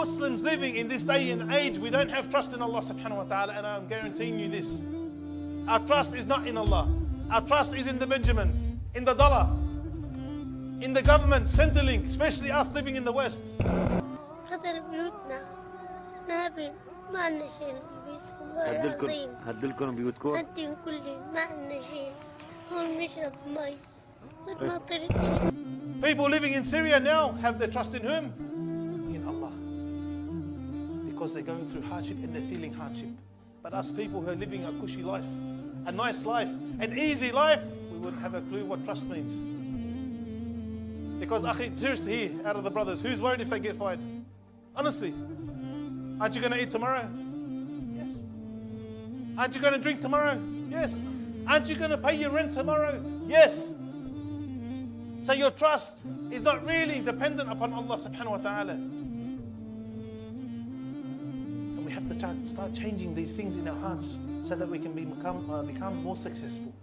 Muslims living in this day and age, we don't have trust in Allah subhanahu wa ta'ala, and I'm guaranteeing you this. Our trust is not in Allah. Our trust is in the Benjamin, in the dollar, in the government, Centrelink, especially us living in the West. هدلكم بيوتكم؟ هدلكم كلهم ما عندنا شيء. هون نشرب مي. People living in Syria now have their trust in whom? In Allah. Because they're going through hardship and they're feeling hardship. But us people who are living a cushy life, a nice life, an easy life, we wouldn't have a clue what trust means. Because, akhi, seriously here, out of the brothers, who's worried if they get fired? Honestly. Aren't you going to eat tomorrow? Yes. Aren't you going to drink tomorrow? Yes. Aren't you going to pay your rent tomorrow? Yes. So your trust is not really dependent upon Allah subhanahu wa ta'ala. And we have to start changing these things in our hearts so that we can become more successful.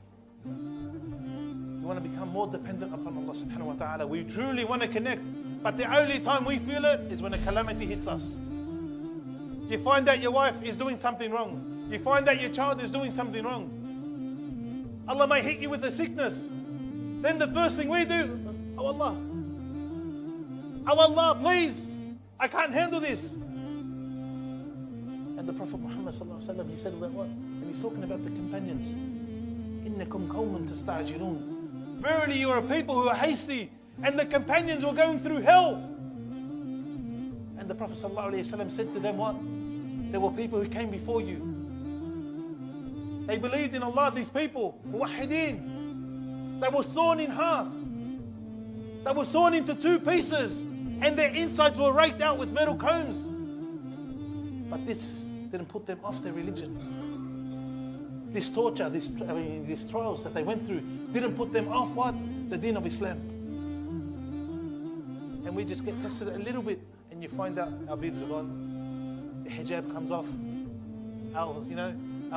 We want to become more dependent upon Allah subhanahu wa ta'ala. We truly want to connect, but the only time we feel it is when a calamity hits us. You find out your wife is doing something wrong. You find out your child is doing something wrong. Allah may hit you with a sickness. Then the first thing we do, oh Allah, please, I can't handle this. And the Prophet Muhammad sallallahu alaihi wasallam, he said about what? And he's talking about the companions. إِنَّكُمْ قَوْمًا تَسْتَعْجِلُونَ. Verily you are people who are hasty, and the companions were going through hell. And the Prophet sallallahu alaihi wasallam said to them what? There were people who came before you. They believed in Allah, these people, muwahhideen. They were sawn in half. They were sawn into two pieces, and their insides were raked out with metal combs. But this didn't put them off their religion. This torture, these trials that they went through didn't put them off what? The deen of Islam. And we just get tested a little bit, and you find out our beards are gone, the hijab comes off, our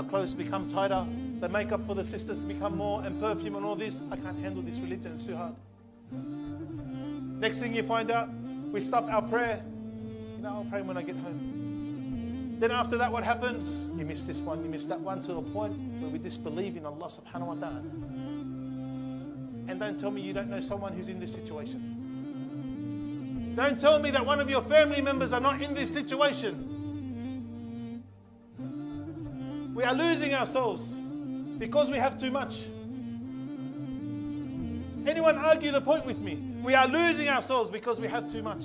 clothes become tighter, the makeup for the sisters become more, and perfume and all this. I can't handle this religion, it's too hard. Next thing you find out, we stop our prayer. I'll pray when I get home. Then after that, what happens? You miss this one, you miss that one, to a point where we disbelieve in Allah subhanahu wa ta'ala. And don't tell me you don't know someone who's in this situation. Don't tell me that one of your family members are not in this situation. We are losing ourselves because we have too much. Anyone argue the point with me? We are losing ourselves because we have too much.